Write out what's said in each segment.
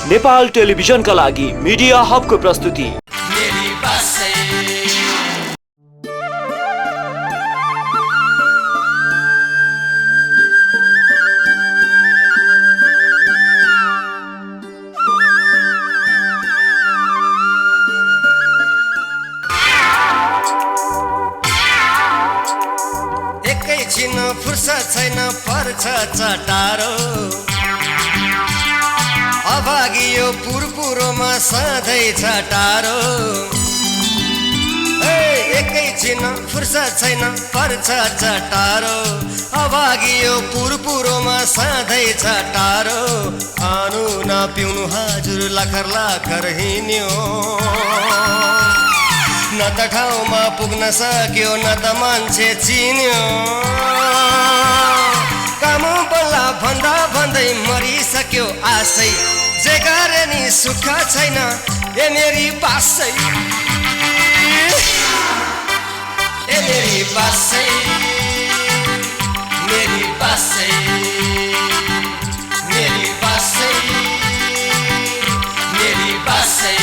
नेपाल टेलिभिजनका लागि मिडिया हबको प्रस्तुति। फुर्सद छैन पर्छ चटारो अभागियो पुरपुरोमा सधैँ छटारो एकैछिन फुर्सद छैन पर्छ चटारो अभागियो पुरपुरोमा सधैँ छटारो खानु नपिउनु हजुर लाखर लाखर हिँड्यो न त ठाउँमा पुग्न सक्यो न त मान्छे चिन्यो काम बल्ला भन्दा भन्दै मरिसक्यो आशै जे गरे नि सुख छैन ए मेरी बासै ए मेरी बासै मेरी बासै मेरी बासै मेरी बासै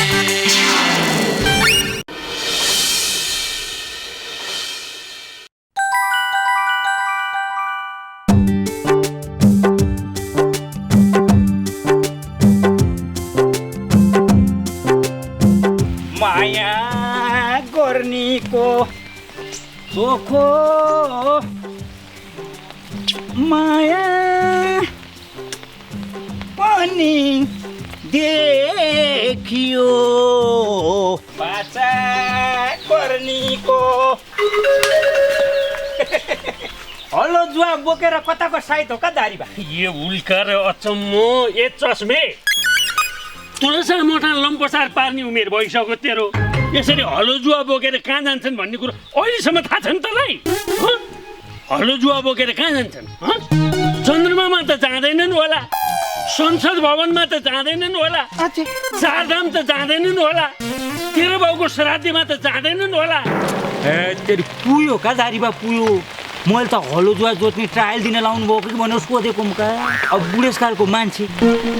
माया गर्नीको चोखो माया पनि देखियो बाचा गर्नीको हलो जुवा बोकेर कताको साइत हो दारी बा ये उल्का र अचम्मो ए चस्मे तुलसा मोठा लम्पसार पार्ने उमेर भइसक्यो तेरो यसरी हलो जुवा बोकेर कहाँ जान्छन् भन्ने कुरो अहिलेसम्म थाहा छ नि तँलाई हलो जुवा बोकेर कहाँ जान्छन् चन्द्रमामा त जाँदैनन् होला संसद भवनमा त जाँदैनन् होला चारधाम त जाँदैनन् होला तेरो बाउको श्राद्धमा त जाँदैनन् होला तेरो पुयो का दारीबा पुयो मैले त हलो जुवा जोत्ने ट्रायल दिन लाउनु भएको कि भनेर सोधेको मुका अब बुढेसकालको मान्छे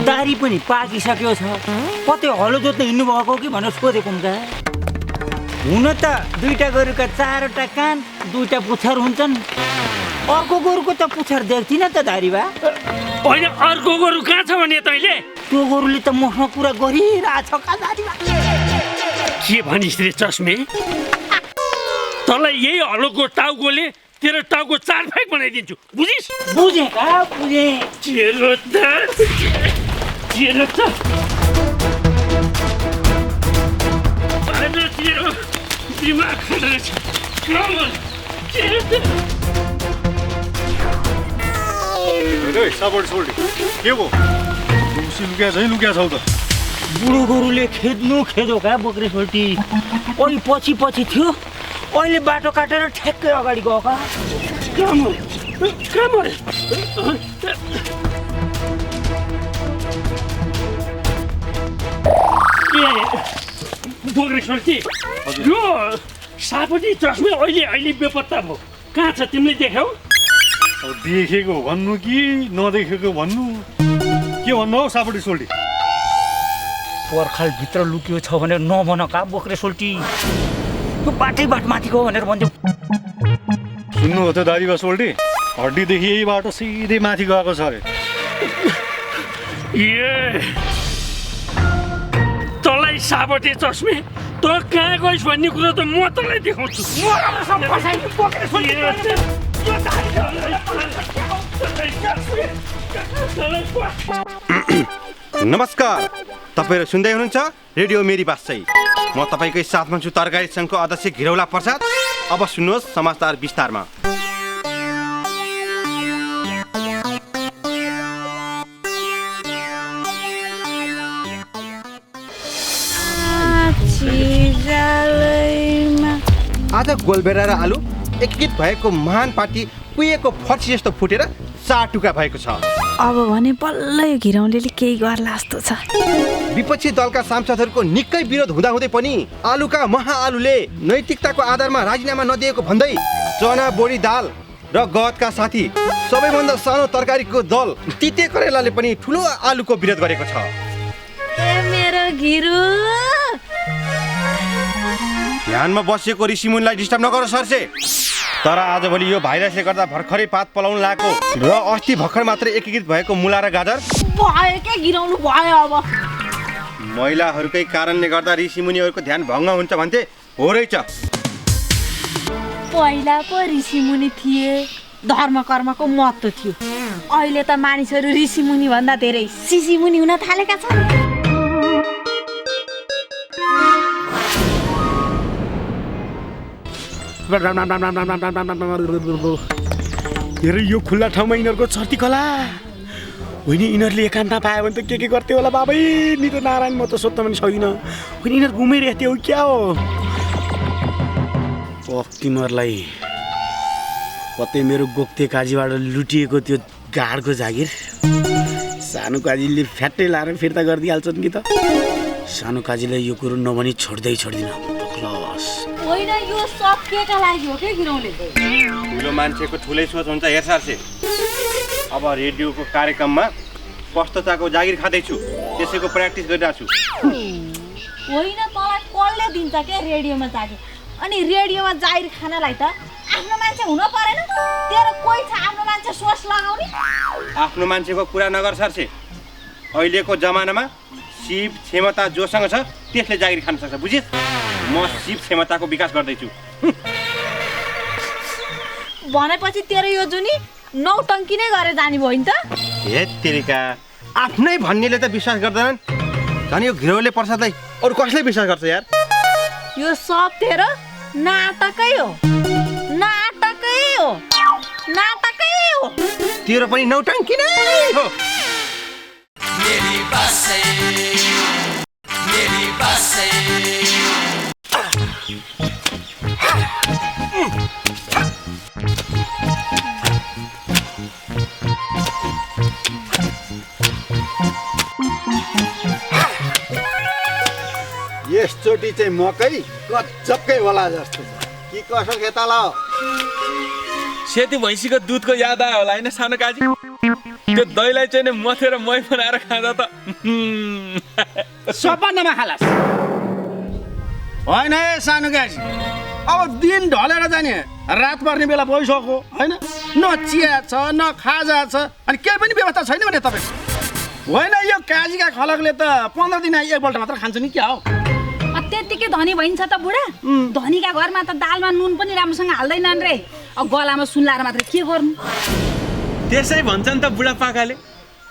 दारी पनि पाकिसक्यो छ कतै हलो जोत्न हिँड्नु भएको कि भनेर सोधेको मुका हुन त दुईटा गोरुका चारवटा कान दुईटा पुच्छर हुन्छन् अर्को गोरुको त पुच्छर देख्थिन त दारीबा होइन अर्को गोरु कहाँ छ भने तैँले त्यो गोरुले त मसँग कुरा गरिरहेछ का दारीबा के भनिस् रे चस्मे तँलाई यही हलोको टाउकोले तेरो टाउको चार फ्याक बनाइदिन्छु बुझिस् बुझे का बुझे तेरो त तेरो दिमाग खराब छ साबड सोल्डी के भो लुक्या चाहिँ लुक्या छौ त बुढो गोरुले खेद्यो का बोक्रे सोल्टी अलि पछि पछि थियो अहिले बाटो काटेर ठ्याक्कै अगाडि गयो का बोक्रे सोल्टी यो सापटी चस्मे अहिले बेपत्ता भयो कहाँ छ तिमीले देख्यौ अब देखेको भन्नु कि नदेखेको भन्नु के भन्नु हौ सापटी सोल्टी पर्खाल भित्र लुक्यो छ भनेर नभन का बोक्रे सोल्टी यो बाटै माथि गयो भनेर भन्थ्यौ सुन्नु हो त दारीबा सोल्टी हड्डीदेखि यही बाटो सिधै माथि गएको छ अरे तँलाई सापटे चस्मे तँ कहाँ गइस् भन्ने कुरो त म तँलाई देखाउँछु नमस्कार तपाईहरु सुन्दै हुनुहुन्छ रेडियो मेरी बासै म तपाईकै साथमा छु तरकारी संघको अध्यक्ष घिरौला प्रसाद अब सुन्नुहोस् समाचार विस्तारमा आज गोलबेरा र आलु एकीकृत भएको महान पार्टी कुहिएको फर्सी जस्तो फुटेर चार टुक्रा भएको छ अब भने बल्ल यो घिरौँलेले केही गर्ला जस्तो छ विपक्षी दलका सांसदहरूको निकै विरोध हुँदाहुँदै पनि आलुका महाआलुले नैतिकताको आधारमा राजीनामा नदिएको भन्दै चना बोडी दाल र गहतका साथी सबैभन्दा सानो तरकारीको दल तिते करेलाले पनि ठुलो आलुको विरोध गरेको छ गिरु ध्यानमा बसेको ऋषिमुनिलाई डिस्टर्ब नगर सरसे। तर आजभोलि यो भाइरसले गर्दा भर्खरै पात पलाउनु लागेको र अस्ति भर्खर मात्र एकीकृत भएको मुला र गाजर भयो के गिराउनु भयो। अब महिलाहरूकै कारणले गर्दा ऋषिमुनिहरूको ध्यान भङ्ग हुन्छ भन्थे, हो रहेछ। पहिला पो ऋषिमुनि थिए, धर्म कर्मको महत्त्व थियो। अहिले त मानिसहरू ऋषिमुनि भन्दा धेरै सिसिमुनि हुन थालेका छन्। हेर यो खुल्ला ठाउँमा यिनीहरूको छर्ती कला होइन। यिनीहरूले एकान्त पायो भने त के गर्थे होला बाबै? नि त नारायण म त सोध्न पनि सक्दिनँ। होइन यिनीहरू घुमिरहेको थियो क्या हो? तिमीहरूलाई कतै मेरो गोक्ते काजीबाट लुटिएको त्यो गाडको जागिर सानो काजीले फ्याट्टै लाएर फिर्ता गरिदिइहाल्छन् कि त। सानो काजीलाई यो कुरो नभनी छोड्दिनँ। होइन यो सब केका लागि हो के गिराउने? ठुलो मान्छेको ठुलै सोच हुन्छ हेर सरसे। अब रेडियोको कार्यक्रममा पस्तताको जागिर खाँदैछु, त्यसैको प्र्याक्टिस गरिरहेको छु। होइन तँलाई कसले दिन्छ के रेडियोमा जागिर? अनि रेडियोमा जागिर खानलाई त आफ्नो मान्छे हुन परेन? तेरो कोही छ आफ्नो मान्छे सोच लगाउने? आफ्नो मान्छेको कुरा नगर सरसे। अहिलेको जमानामा सिप क्षमता जोसँग छ त्यसले जागिर खान सक्छ, बुझिस्? म सिप क्षमताको विकास गर्दैछु। भनेपछि तेरो यो जुनी नौटङ्की नै गरेर जाने भयो नि त? हे तेरिका, आफ्नै भन्नेले त विश्वास गर्दैनन्, झन् यो घिरौले प्रसादलाई अरू कसले विश्वास गर्छ यार? यो सब तेरो नाटकै हो। तेरो पनि नौटङ्की नै हो। मेरी बासै यसचोटि चाहिँ मकै गजबकै होला जस्तो छ कि कसो खेताला? सेती भैँसीको दुधको याद आयो होला होइन सानो काजी? त्यो दहीलाई चाहिँ मथेर मै बनाएर खाँदा त सपनामा खालास होइन है सानो काजी। अब दिन ढलेर जाने रात पर्ने बेला भइसक्यो होइन? न चिया छ न खाजा छ, अनि केही पनि व्यवस्था छैन भने तपाईँ होइन। यो काजीका खलकले त 15 दिन एकपल्ट मात्र खान्छ नि क्या हो? त्यत्तिकै धनी भइन्छ त बुढा? धनीका घरमा त दालमा नुन पनि राम्रोसँग हाल्दैनन् रे। अब गलामा सुन लाएर मात्र के गर्नु? त्यसै भन्छन् त बुढापाकाले,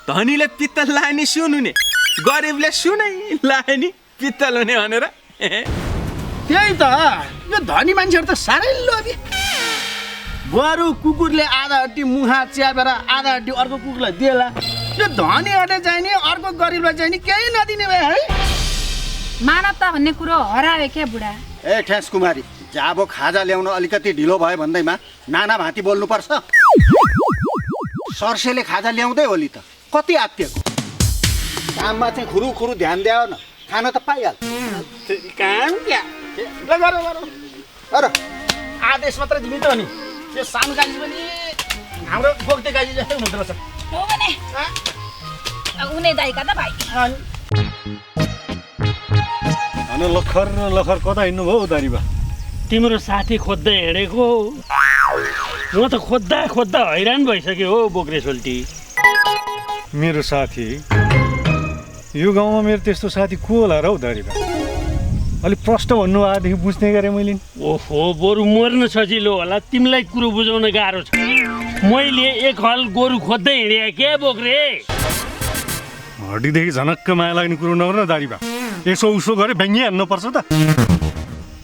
धनीले पित्तल लाए नि सुन हुने, गरिबले सुनै लाए नि पित्तल हुने भनेर। त्यही त, यो धनी मान्छेहरू त साह्रै लोभी। गोरु कुकुरले आधा हड्डी मुहा च्यापेर आधा हड्डी अर्को कुकुरलाई दिएला। यो धनीहरूले चाहिँ नि अर्को गरिबलाई चाहिँ नि केही नदिने भए है? मानवता भन्ने कुरो हरायो क्या बुढा? ए ठेस कुमारी, जाबो खाजा ल्याउन अलिकति ढिलो भयो भन्दैमा नाना भाँती बोल्नुपर्छ। सरसेले खाजा ल्याउँदै होली त कति आत्तिएको। काममा चाहिँ खुरु ध्यान दियो न, खान त पाइहाल्छ। काम क्या ल गर अरे आदेश मात्र दिनु त नि। यो सानो काजी पनि हाम्रो गोक्ते काजी जस्तै हुनुहुँदो रहेछ। हो भने उनी दाइका त भाइ। अनि लखर कता हिँड्नुभयो दारीबा? तिम्रो साथी खोज्दै हिँडेको। म त खोज्दा हैरान भइसक्यो हो बोक्रे सोल्टी। मेरो साथी? यो गाउँमा मेरो त्यस्तो साथी को होला र हौ दारीबा? अलिक प्रष्ट भन्नु आएदेखि बुझ्ने गरेँ मैले। ओहो, बरु मर्न सजिलो होला, तिमीलाई कुरो बुझाउन गाह्रो छ। मैले एक हल गोरु खोज्दै हिँडेँ के बोक्रे? हड्डीदेखि झनक्क माया लाग्ने कुरो नगर न दारीबा। यसो उसो गरे ब्याङ्गी हान्नुपर्छ त।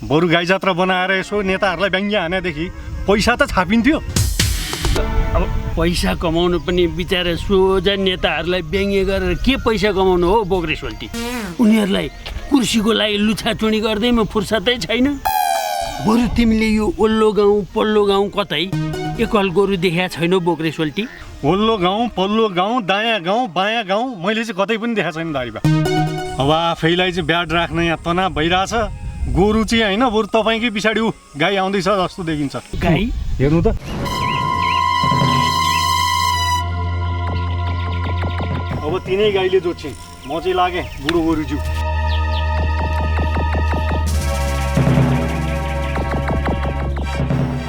बरु गाई जात्रा बनाएर यसो नेताहरूलाई ब्याङ्गी हानेदेखि पैसा त छापिन्थ्यो। अब पैसा कमाउनु पनि बिचारा सोझा नेताहरूलाई व्यङ्ग्य गरेर के पैसा कमाउनु हो बोक्रे सोल्टी? उनीहरूलाई कुर्सीको लागि लुछाचुडी गर्दैमा फुर्सदै छैन। बरु तिमीले यो ओल्लो गाउँ पल्लो गाउँ कतै एकल गोरु देखाएको छैनौ बोक्रे सोल्टी? ओल्लो गाउँ पल्लो गाउँ दायाँ गाउँ बायाँ गाउँ मैले चाहिँ कतै पनि देखाएको छैन दारीबा। अब आफैलाई चाहिँ ब्याड राख्न यहाँ तनाव भइरहेछ। गोरु चाहिँ होइन, बरु तपाईँकै पछाडि ऊ गाई आउँदैछ जस्तो देखिन्छ। गाई हेर्नु त। अब तिनै गाईले जोत्छिन्, म चाहिँ लागेँ बुढो गोरुज्यू।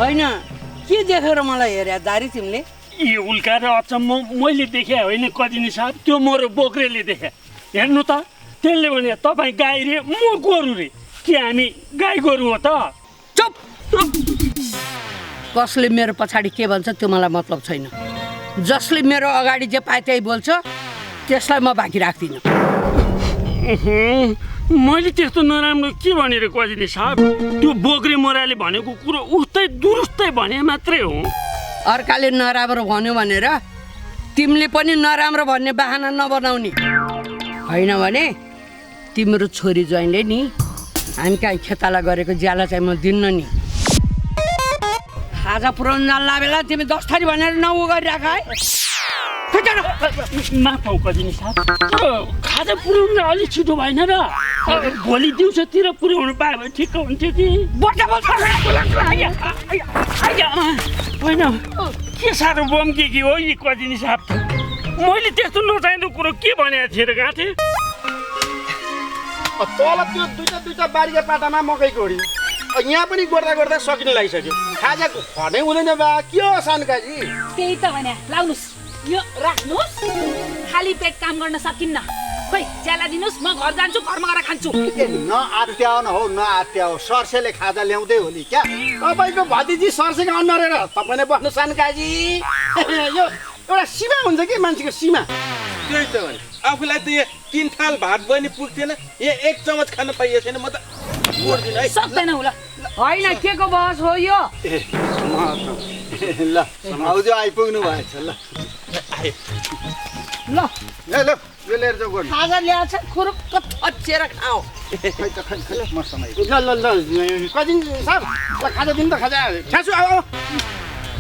होइन के देखेर मलाई हेरे दारी तिमीले यी उल्का र अचम्म मैले देखे होइन कजिनी साहब त्यो मेरो बोक्रेले देखे हेर्नु त त्यसले भने तपाईँ गाई रे म गोरु रे के हामी गाई गोरु हो त चुप कसले मेरो पछाडि के भन्छ त्यो मलाई मतलब छैन जसले मेरो अगाडि जे पाए त्यही बोल्छ त्यसलाई म बाँकी राख्दिनँ मैले त्यस्तो नराम्रो के भनेर कजिनी साहब त्यो बोक्रे मोराले भनेको कुरो उस्तै दुरुस्तै भने मात्रै हो अर्काले नराम्रो भन्यो भनेर तिमीले पनि नराम्रो भन्ने बहाना नबनाउने होइन भने तिम्रो छोरी ज्वाइँले नि हामी कहीँ खेताला गरेको ज्याला चाहिँ म दिन्न नि खाजा पुऱ्याउनु नल्ला बेला तिमी 10 थरी भनेर नउ गरिराख है माफ हौ कजिनी साहब खाजा पुऱ्याउनु अलिक छिटो भएन र भोलि दिउँसोतिर पुऱ्याउनु पायो भने ठिक्क हुन्थ्यो कि होइन के साह्रो बम्के कि हो यी कजिनी साहब मैले त्यस्तो नचाहिँदो कुरो के भनेको थिएँ र गएको थिएँ तल त्यो दुईटा बारीका पाटामा मकै गोडी यहाँ पनि गर्दा गर्दा सकिन लागिसक्यो खाजा भने हुँदैन बा के हो सानकाजी त्यही त भने लाउनुस् यो राख्नुस् खाली पेट काम गर्न सकिन्न खोइ ज्याला दिनुस् म घर जान्छु घरमा गएर खान्छु नआत्याउ न हो नआत्याउ सर्सेले खाजा ल्याउँदै हो नि क्या तपाईँको भतिजी सर्सेको अनुहार हेर तपाईँले बस्नु सानकाजी यो एउटा सीमा हुन्छ कि मान्छेको सीमा त्यही त भने आफूलाई त यहाँ 3 थाल भात पनि पुग्थेन यहाँ 1 चमच खान पाइएको छैन म त बोर्दिन है सक्दैन होला होइन के को बहस हो यो ल आउजो आइपुग्नु भएछ ल ल ल यो लिएर जाऊ गर्नु खाजा ल्याएछ खुरुक्क थच्चेर खाऊ खै त खै ल मसँग ल कजिन साहब ल खाजा दिनु त खाजा खासु आऊ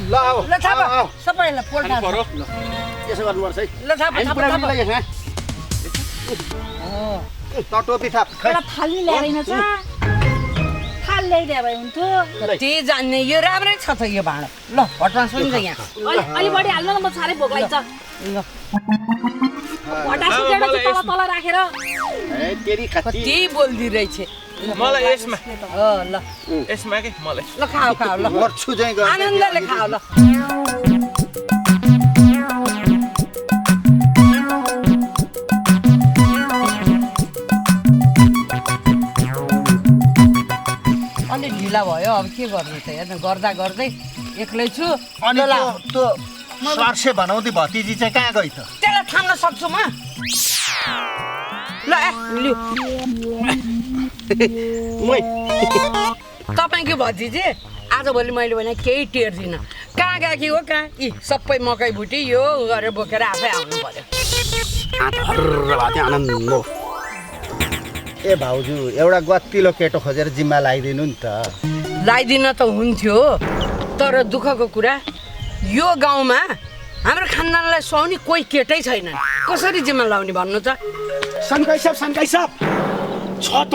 ल आऊ ल थाप सबैलाई पोल्टा ल यसो गर्नुपर्छ है ल थाप थाप त टोपी थाप एउटा थाली ल्याएन छ थाल ल्याइदिए भए हुन्थ्यो त्यही जान्ने यो राम्रै छ त यो भाँडा ल हटमा सुन्छ यहाँ अलि बढी हाल्नु न म साह्रै भोक लाग्छ ल भटा सुकेर चाहिँ तल राखेर ए तेरी खती कति बोल्दी रहेछ मलाई यसमा ल यसमा के मलाई ल खाऊ खाऊ ल मर्छु चाहिँ गर्छ आनन्दले खाऊ ल अलि ढिला भयो अब के गर्नु त हेर्नु गर्दा गर्दै एक्लै छु अनि त्यो सर्से बनाउँदै भतिजी चाहिँ कहाँ गइ त त्यसलाई थाम्न सक्छु म ल लिउ तपाईँको भतिजी आजभोलि मैले भने केही टेर्दिनँ कहाँ गएकी हो कहाँ यी सबै मकै भुटी यो गरेर बोकेर आफै आउनु पर्यो आनन्द ए भाउजू एउटा गतिलो केटो खोजेर जिम्मा लगाइदिनु नि त लगाइदिन त हुन्थ्यो तर दुःखको कुरा यो गाउँमा हाम्रो खानदानलाई सुहाउने कोही केटै छैन कसरी जिम्मा लाउने भन्नु त सनकाई साहब छ त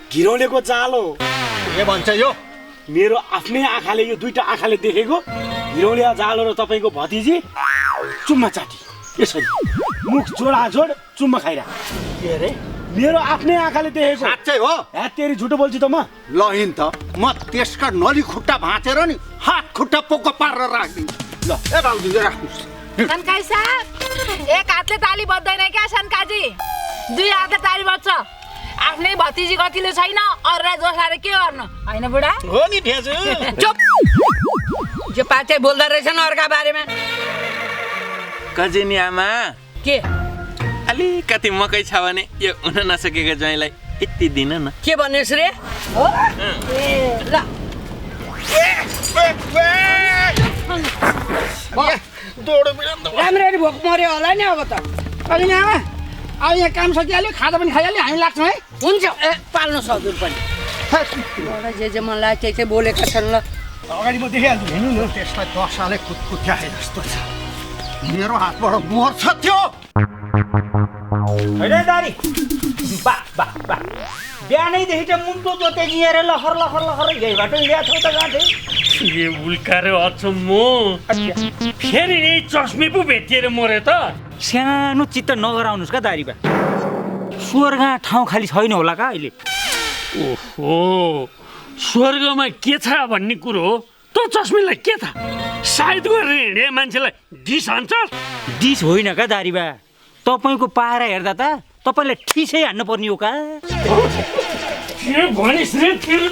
घिरौलेको जालो के भन्छ यो मेरो आफ्नै आँखाले यो दुईटा आँखाले देखेको घिरौले जालो र तपाईँको भतिजी चुम्मा चाटी यसरी मुख जोड चुम्मा खाइरा के अरे मेरो आफ्नै आँखाले देखेको साँच्चै हो तेरी झुटो बोल्छु त म ल हिँड त म त्यसका नली खुट्टा भाँचेर नि हात खुट्टा पोको पारेर राखिदिन्छु ल ए भाउजू राख्नुहोस् सनकाई साहब एक हातले ताली बज्दैन क्या सनकाजी 2 हातले ताली बज्छ आफ्नै भतिजी कतिले छैन अरूलाई जोसाएर के गर्नु होइन बुढा हो नि ठेजु चुप जे पाते बोल्दा रहेछन् अर्का बारेमा कजिनी आमा के अलिकति मकै छ भने यो हुन नसकेको ज्वाइँलाई यति दिन न के भन्नुहोस् रे हो ए ल राम्ररी भोक मर्यो होला नि अब त अनि आमा अब यहाँ काम सकिहाल्यो खाजा पनि खाइहाल्यो हामी लाग्छौँ है हुन्छ ए पाल्नु हजुर पनि जे मन लाग्यो त्यही बोलेका छन् ल अगाडि म देखिहाल्छु हेर्नु न त्यसलाई 10 साले कुदकुद्याए जस्तो छ मेरो हातबाट मर्छ त्यो होइन दारी बिहानैदेखि चाहिँ मुन्टो जोते जिएर लखर यही बाटो ल्याएको त गाँठे ए उल्का र अचम्म फेरि यही चस्मे पो भेटिएर मऱ्यो त सानो चित्त नगराउनुहोस् क्या दारीबा स्वर्ग ठाउँ खाली छैन होला का अहिले ओहो स्वर्गमा के छ भन्ने कुरो तँ चस्मीलाई के थाहा सायद गरेर हिँडे मान्छेलाई डिस हान्छ। डिस होइन का दारीबा, तपाईँको पारा हेर्दा त तपाईँलाई ठिसै हान्नु पर्ने हो का? के भनिस् रे तेरो?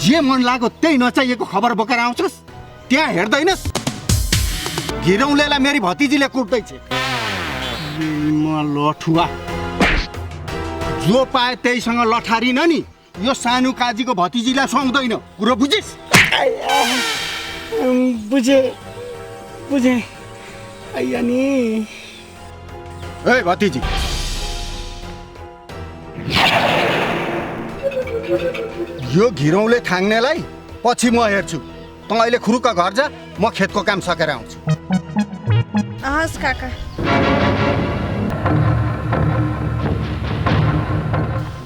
जे मन लाग्यो त्यही नचाहिएको खबर बोकेर आउँछस्, त्यहाँ हेर्दैनस् घिरौँलेलाई मेरी भतिजीले कुट्दैछ। लठुवा जो पाए त्यहीसँग लठारिन नि, यो सानो काजीको भतिजीलाई सुहाउँदैन। कुरो बुझिस्? बुझे आइया नि। ए भतिजी, यो घिरौँले थाङ्नेलाई पछि म हेर्छु। तँ अहिले खुरुक्क घर जा, म खेतको काम सकेर आउँछु। हस् काका।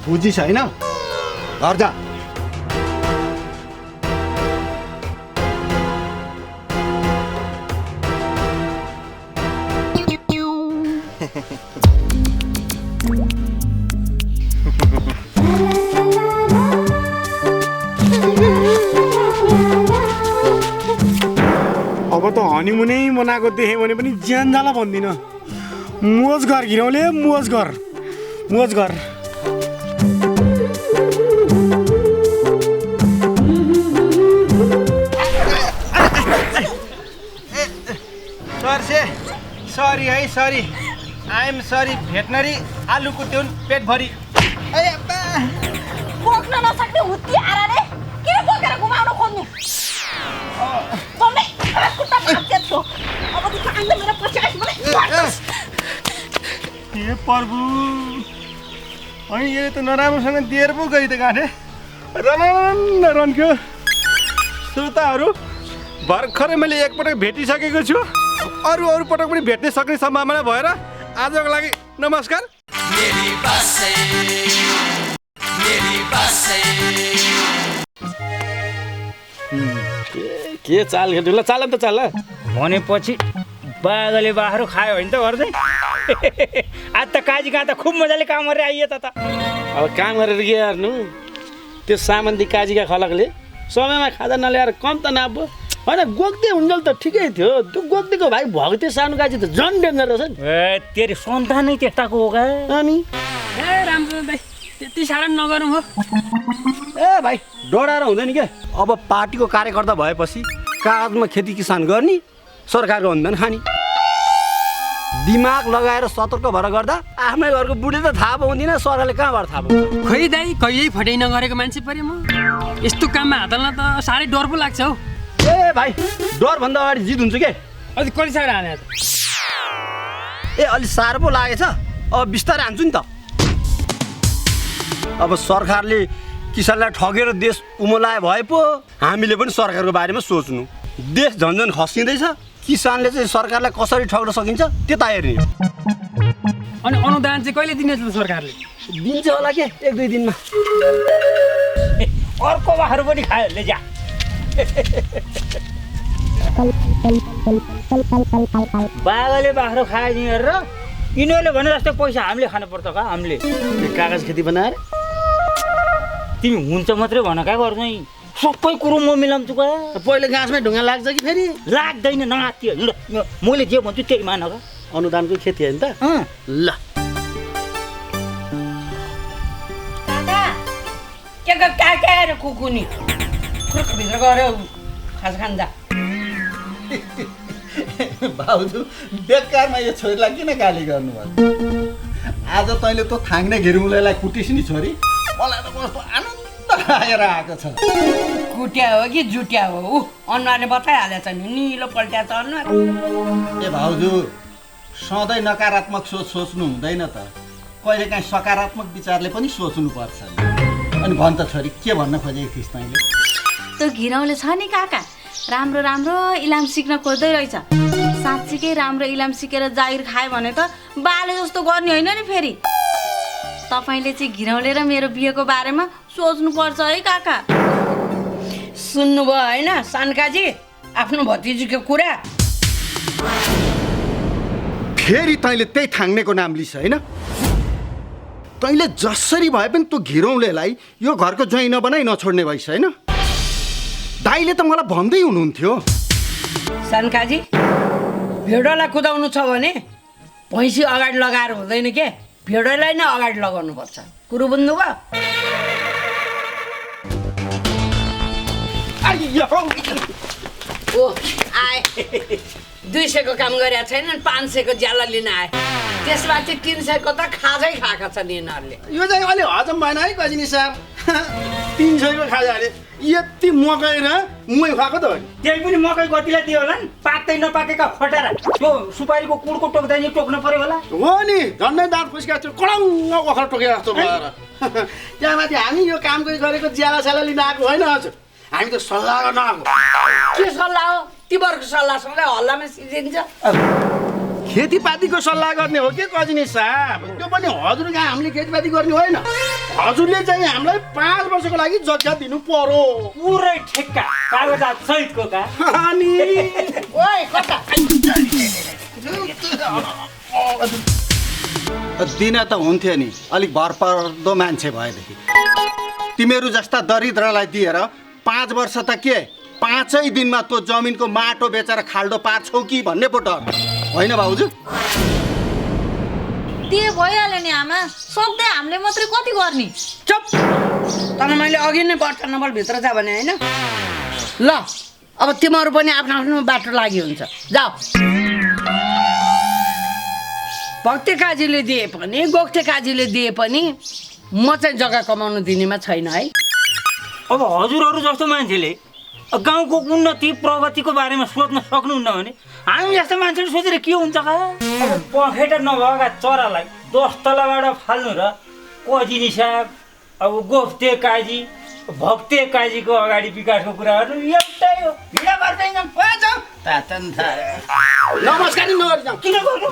बुझिस् होइन? घर जा। अब त हनिमुनै मनाएको देखेँ भने पनि ज्यान जाला भन्दिनँ। मोज गर घिरौँले, मोज गर, मोज गर। सर्से सरी है, सरी, आई एम सरी। भेटनरी आलुको त्यो पेटभरि। बोक्न नसक्ने हुत्ती आराले किन बोकेर घुमाउन खोज्नु? तँलाई खुट्टा भाग्य थियो। अब त कामले मेरो पछि आइस भने हे प्रभु, अनि यसले त नराम्रोसँग दिएर पो गई त गाँठे। रन्क्यो। श्रोताहरू, भर्खरै मैले एकपटक भेटिसकेको छु। अरू पटक पनि भेट्ने सक्ने सम्भावना भएर आजको लागि नमस्कार। के चाल खेल्नु? ल चाल त चाल। भनेपछि बाघले बाख्रो खायो होइन त गर्दै? आज त काजी कहाँ त खुब मजाले काम गरेर आइयो त। अब काम गरेर के गर्नु? त्यो सामन्ती काजीका खलकले समयमा खाजा नल्याएर कम त नाप्यो होइन। गोक्दै हुन्जेल त ठिकै थियो। त्यो गोक्दीको भाइ भगते सानो काजी त झन् डेन्जर रहेछ नि। ए तेरो सन्तानै त्यस्ताको हो का? अनि ए राम्रो दाइ, त्यति साह्रो नगरौँ हो। ए भाइ, डराएर हुँदैन क्या। अब पार्टीको कार्यकर्ता भएपछि कागजमा खेती किसान गर्ने, सरकारको अनुदान खाने। दिमाग लगाएर सतर्क भएर गर्दा आफ्नै घरको बुढी त थाहा पाउँदिन, सरकारले कहाँबाट थाहा पाउँछ? खोइ दाइ, कहिल्यै फटाइ नगरेको मान्छे परे म। यस्तो काममा हात हाल्न त साह्रै डर पो लाग्छ हौ। ए भाइ, डरभन्दा अगाडि जित हुन्छ के? अझै कति साह्रो हाने त? ए अलि साह्रो पो लागेछ। अब बिस्तारै हान्छु नि त। अब सरकारले किसानलाई ठगेर देश उमलाए भए पो हामीले पनि सरकारको बारेमा सोच्नु। देश झन्झन खस्किँदैछ, किसानले चाहिँ सरकारलाई कसरी ठग्न सकिन्छ त्यता हेर्ने। अनि अनुदान चाहिँ कहिले दिने त सरकारले? दिन्छ होला के, 1-2 दिनमा। अर्को बाख्रो पनि खायो, ले जा। बाघले बाख्रो खायो नि हेरेर यिनीहरूले भने जस्तो पैसा हामीले खानु पर्छ का? हामीले कागज खेती बनाएर तिमी हुन्छ मात्रै भन का गर्नु? सबै कुरो म मिलाउँछु का? पहिले घाँसमै ढुङ्गा लाग्छ कि फेरि लाग्दैन? नआत्तियो हिँड, मैले जे भन्छु त्यही मान का? अनुदानको खेती होइन त? ल काका के काका आएर कुकुनी भित्र गएर खास खान्छ। भाउजू, बेकारमा यो छोरीलाई किन गाली गर्नुभयो? आज तैँले त थाङ्ने घिरौँलेलाई कुटिस् नि छोरी। मलाई त कस्तो आनन्द आएर आएको छ। कुट्या हो कि जुट्या हो? अनुहारले बताइहालेछ नि, निलो पल्ट्या छ अनुहार। ए भाउजू, सधैँ नकारात्मक सोच सोच्नु हुँदैन त कहिलेकाहीँ सकारात्मक विचारले पनि सोच्नुपर्छ अनि भन् त छोरी के भन्न खोजेको थिइस् तैँले त्यो घिरौँले छ नि काका राम्रो राम्रो इलाम सिक्न खोज्दै रहेछ साँच्चीकै राम्रो इलाम सिकेर जागिर खायो भने त बाले जस्तो गर्ने होइन नि फेरि तपाईँले चाहिँ घिरौँले र मेरो बिहेको बारेमा सोच्नुपर्छ है काका सुन्नुभयो होइन सानकाजी आफ्नो भतिजीको कुरा फेरि तैँले त्यही थाङ्नेको नाम लिस होइन तैँले जसरी भए पनि त्यो घिरौँलेलाई यो घरको ज्वाइँ नबनाइ नछोड्ने भइस होइन दाइले त मलाई भन्दै हुनुहुन्थ्यो सानकाजी भेडालाई कुदाउनु छ भने भैँसी अगाडि लगाएर हुँदैन के भेडालाई नै अगाडि लगाउनुपर्छ कुरो बुझ्नुभयो ओ आए 200 को काम गरेका छैनन् 500 को ज्याला लिन आए त्यसबाट 300 को त खाजै खाएका छन् यिनीहरूले यो चाहिँ अलि हजम भएन है गजनी सर 300 को खाजा अरे यति मकै र मुही खुवाएको त हो नि त्यही पनि मकै कतिलाई दियो होला नि पाक्दै नपाकेका फटारा त्यो सुपारीको कुडको टोक्दा नि टोक्नु पर्यो होला हो नि झन्डै दाँत फुस्का थियो कलङ्ग ओखर टोके जस्तो भएर त्यहाँमाथि हामी यो काम गरेको ज्याला स्याला लिन आएको होइन हजुर हामी त सल्लाह गर्न आएको के सल्लाह हो तिमीहरूको सल्लाह सल्लाह हल्लामा सिद्धिन्छ खेतीपातीको सल्लाह गर्ने हो के कजिनी साहब त्यो पनि हजुर कहाँ हामीले खेतीपाती गर्ने होइन हजुरले चाहिँ हामीलाई 5 वर्षको लागि जग्गा दिनु पर्यो पुरै ठेक्का कागजात सहितको का अनि ओइ कता दिन त हुन्थ्यो नि अलिक भर पर्दो मान्छे भएदेखि तिमीहरू जस्ता दरिद्रलाई दिएर 5 वर्ष त के 5 दिनमा त्यो जमिनको माटो बेचेर खाल्डो पार्छौ कि भन्ने पो डर होइन भाउजू त्यो भइहाल्यो नि आमा सक्दै हामीले मात्रै कति गर्ने चुप तर मैले अघि नै बर्ता नम्बर भित्र जा भने होइन ल अब तिमीहरू पनि आफ्नो आफ्नो बाटो लागि हुन्छ जाऊ भक्ते काजीले दिए पनि गोक्टे काजीले दिए पनि म चाहिँ जग्गा कमाउनु दिनेमा छैन है अब हजुरहरू जस्तो मान्छेले गाउँको उन्नति प्रगतिको बारेमा सोच्न सक्नुहुन्न भने हामी जस्तो मान्छेले सोचेर के हुन्छ अब पखेटा नभएका चरालाई 10 तलाबाट फाल्नु र कजिनी साहब अब गोफ्ते काजी भक्ते काजीको अगाडि विकासको कुरा गर्नु एउटै हो भिडा गर्दैन नमस्कार किन गर्नु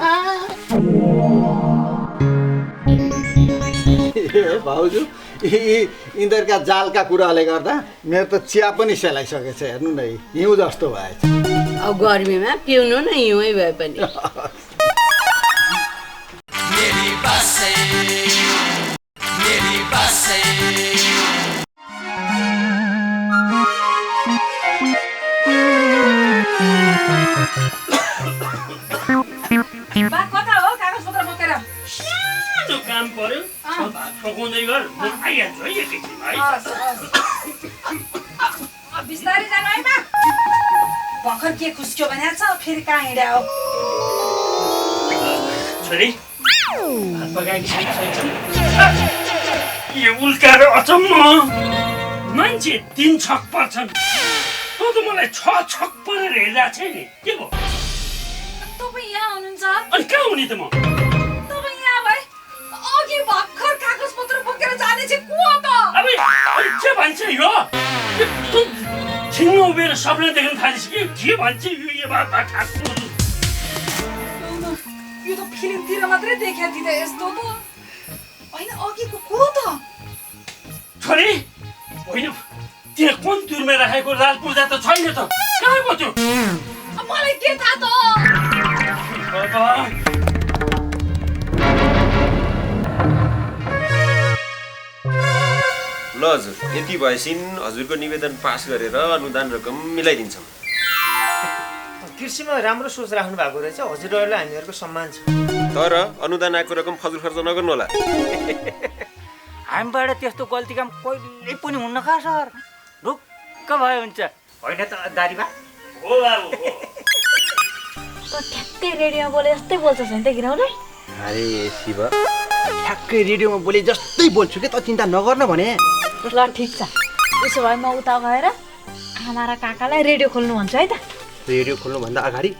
भाउजू यिनीहरूका जालका कुराले गर्दा मेरो त चिया पनि सेलाइसकेको छ हेर्नु न हिउँ जस्तो भएछ अब गर्मीमा पिउनु न हिउँै भए पनि कता हो कागजपत्र बोकेर काम पर्यो पकाउँदै गर म आइहाल्छु है एकैछिन है बिस्तारै जानु है मा भर्खर के खुस्क्यो भने छ फेरि कहाँ हिँड्या हो छोरी भात पकाएको यो उल्का र अचम्म मान्छे 3 छक पर्छन् तँ त मलाई 6 छक परेर हेर्दा छ नि के भयो तपाईँ यहाँ हुनुहुन्छ अनि कहाँ हुने त म तपाईँ यहाँ भए अघि भर्खर कागजपत्र बोकेर जाने चाहिँ को त अब के भन्छ यो छिङ्गो उभिएर सपना देख्न थालिस् के भन्छ यो यो त फिल्मतिर मात्रै देखा दिँदा यस्तो त होइन अघिको को त छोरी होइन त्यहाँ कुन तुरमा राखेको लाल पूर्जा त छैन त कहाँ गयो त्यो मलाई के थाहा त ल हजुर यति भएसिन हजुरको निवेदन पास गरेर अनुदान रकम मिलाइदिन्छौँ कृषिमा राम्रो सोच राख्नु भएको रहेछ हजुरहरूलाई हामीहरूको सम्मान छ तर अनुदान आएको रकम फजुल खर्च नगर्नु होला हामीबाट त्यस्तो गल्ती काम कहिले पनि हुन्न का सर ढुक्क भयो हुन्छ होइन त दारीबा हो बाबु त ठ्याक्कै रेडियोमा बोले जस्तै बोल्छस् नि त घिरौँले अरे शिव ठ्याक्कै रेडियोमा बोले जस्तै बोल्छु के त चिन्ता नगर्न भने ल ठिक छ त्यसो भए म उता गएर आमा र काकालाई रेडियो खोल्नु भन्छु है त रेडियो खोल्नुभन्दा अगाडि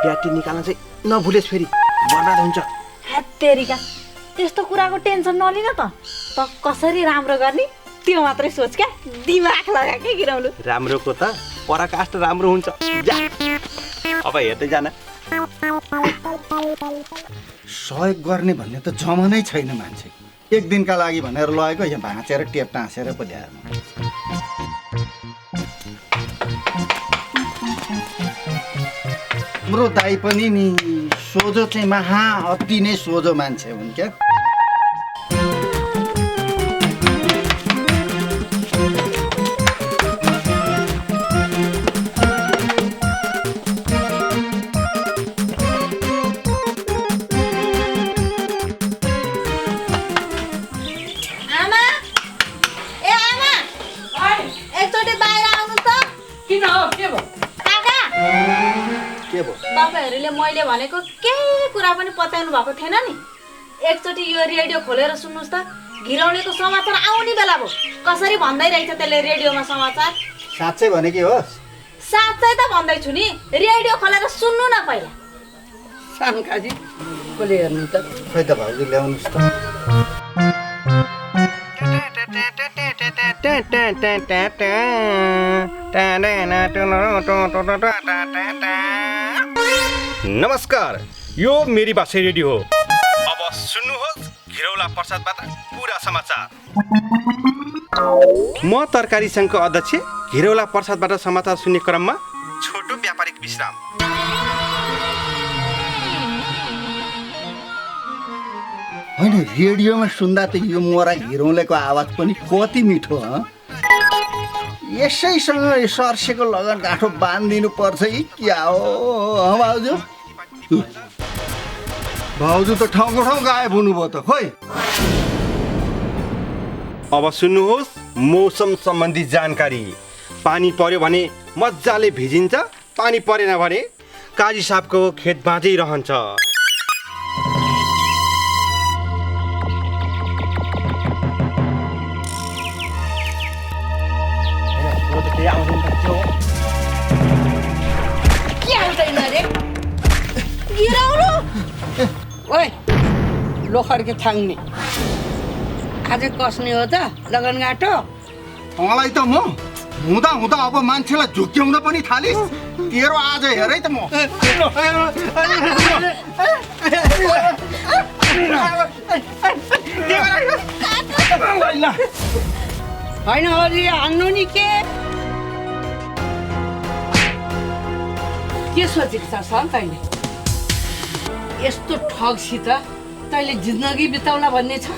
ब्याट्री निकाल्न चाहिँ नभुलेस् फेरि बर्बाद हुन्छ। हेत्तेरिका त्यस्तो कुराको टेन्सन नलिन त कसरी राम्रो गर्ने त्यो मात्रै सोच क्या दिमाग लगा के गिराउनु। राम्रोको त पराकाष्ठ राम्रो हुन्छ। जा अब हेर्दै जान। सहयोग गर्ने भन्ने त जमानै छैन मान्छे। एक दिनका लागि भनेर लगेको यहाँ भाँचेर टेप टाँसेर पो ल्याएर। हाम्रो दाइ पनि नि सोझो चाहिँ महा अति नै सोझो मान्छे हुन् क्या। तपाईँहरूले मैले भनेको केही कुरा पनि पत्याउनु भएको थिएन नि। एकचोटि यो रेडियो खोलेर सुन्नुहोस् त घिरौलेको समाचार आउने बेला भयो कसरी भन्दै रहेछ त्यसले रेडियोमा समाचार। साँच्चै भने के हो? साँच्चै त भन्दैछु नि रेडियो खोलेर सुन्नु न पहिला। सानकाजी कसले हेर्नु त? खै त भाउजू ल्याउनुहोस् त। नमस्कार, यो मेरी भाषा रेडियो हो। अब सुन्नुहोस् घिरौला प्रसादबाट पुरा समाचार। म तरकारी सङ्घको अध्यक्ष घिरौला प्रसादबाट समाचार सुन्ने क्रममा छोटो व्यापारिक विश्राम। होइन रेडियोमा सुन्दा त यो मोरा घिरौलेको आवाज पनि कति मिठो ह। यसैसँग सर्सेको लगन गाँठो बाँधिदिनु पर्छ कि क्या हो भाउजू? भाउजू त ठाउँको ठाउँ गायब हुनुभयो त खोइ। अब सुन्नुहोस् मौसम सम्बन्धी जानकारी। पानी पर्यो भने मजाले भिजिन्छ, पानी परेन भने काजी साहबको खेत बाँझै रहन्छ। ओइ लोखर्के थाङ्ने आज कसने हो त लगन गाँठो? मलाई त म हुँदा हुँदा अब मान्छेलाई झुक्क्याउन पनि थालिस्। तेरो आज हेरै त म। होइन अलि हान्नु नि के सोचेको छ सर तैँले? यस्तो ठगसित तैँले जिन्दगी बिताउला भन्ने छ?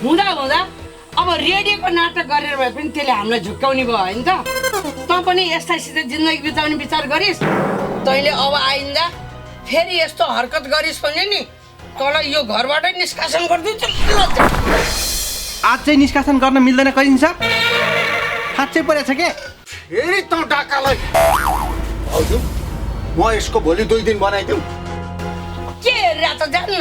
हुँदा हुँदा अब रेडियोको नाटक गरेर भए पनि त्यसले हामीलाई झुक्काउने भयो होइन त? तँ पनि यस्तासित जिन्दगी बिताउने विचार गरिस्। तैँले अब आइन्दा फेरि यस्तो हरकत गरिस् भने नि तँलाई यो घरबाटै निष्कासन गरिदिन्छु। आज चाहिँ निष्कासन गर्न मिल्दैन करिन्छ। साँच्चै परेछ के? फेरि तँ डाकालाई भाउजू म यसको भोलि 2 दिन बनाइदिउँ। के हेरेर त जान्नु?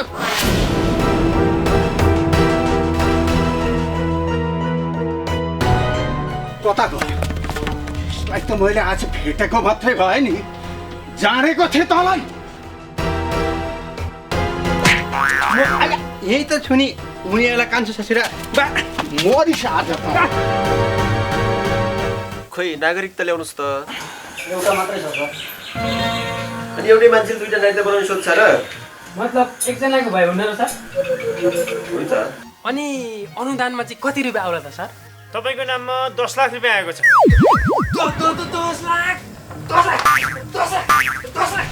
कता गयो? यसलाई त मैले आज भेटेको मात्रै भए नि जानेको थिएँ तँलाई। यही त छु नि उनीहरूलाई कान्छु ससुरा मरिस आज त। खोइ नागरिकता ल्याउनुहोस् त। एउटा मात्रै छ सर। अनि एउटै मान्छेले 2टा नागरिकता बनाउनु सोध्छ र? मतलब एकजनाको भयो हुँदैन सर? हुन्छ। अनि अनुदानमा चाहिँ कति रुपियाँ आउला त सर? तपाईँको नाममा 10 लाख रुपियाँ आएको छ। 10 लाख? 10 लाख? 10 लाख? 10 लाख?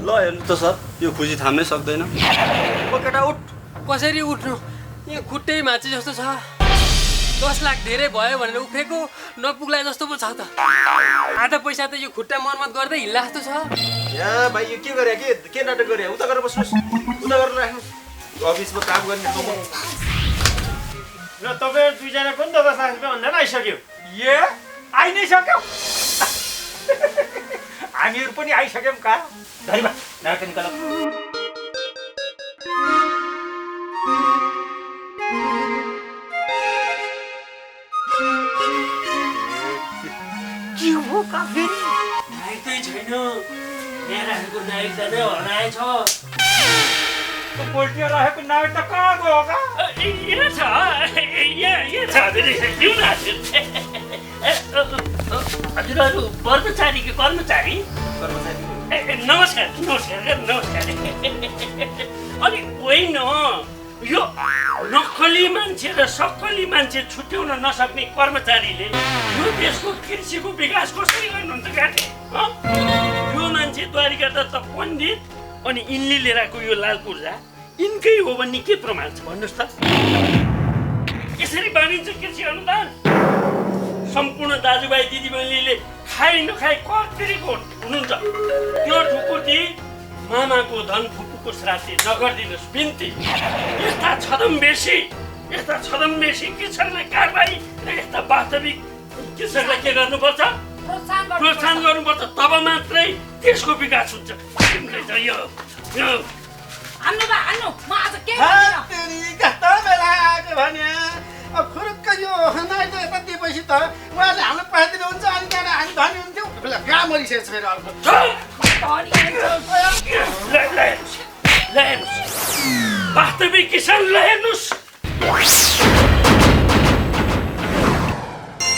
ल हेर्नु त सर, यो खुसी थाम्नै सक्दैन। ओ केटा उठ। कसरी उठ्नु? यहाँ खुट्टै मान्छे जस्तो छ। 10 लाख धेरै भयो भनेर उफ्रेको नपुग्ला जस्तो पो छ त। आधा पैसा त यो खुट्टा मर्मत गर्दै हिल्ला जस्तो छ। यहाँ भाइ यो के गरे के नाटक गरे? उता गरेर बस्नुहोस्, उता गरेर राख्नुहोस्। अफिसमा काम गर्ने ठाउँमा। र तपाईँहरू 2 जना पनि 10 लाख रुपियाँ भन्दा आइसक्यो। ए आइ नै सक्यो। हामीहरू पनि आइसक्यौँ का? धरिमा नाटक निकाल। छैन यहाँ राखेको नायक जाने हराएछ पोल्ट्री राखेको नायक त कहाँ गयो का यहाँ छ यहाँ छ लिउन हजुरहरू कर्मचारी कि कर्मचारी नमस्कार अनि होइन यो नक्कली मान्छे र सक्कली मान्छे छुट्याउन नसक्ने कर्मचारीले यो देशको कृषिको विकास कसरी गर्नुहुन्छ गाँठे यो मान्छे द्वारिका दत्त पण्डित अनि यिनले लिएर आएको यो लाल पूर्जा यिनकै हो भन्ने के प्रमाण छ भन्नुहोस् त यसरी बाँडिन्छ कृषि अनुदान सम्पूर्ण दाजुभाइ दिदीबहिनीले खाइ नखाइ कतिको हुनुहुन्छ त्यो ढुकुटी मामाको धन फुपूको श्राद्धे नगरिदिनुहोस् बिन्ती यस्ता छदमबेसी कृषकलाई कारबाही र यस्ता वास्तविक कृषकलाई के गर्नुपर्छ प्रोत्साहन गर्नुपर्छ तब मात्रै देशको विकास हुन्छ अब खुरुक्क यो नाइट यता दिएपछि त उहाँले हामीलाई पैसा दिनुहुन्छ अनि त्यहाँबाट हामी धनी हुन्थ्यौँ कहाँ मरिसकेको छ फेरि अर्को वास्तविक किसानलाई हेर्नुहोस्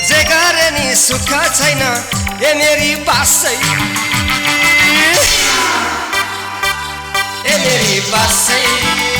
जे गरे नि सुख छैन ए मेरी बासै ए मेरी बासै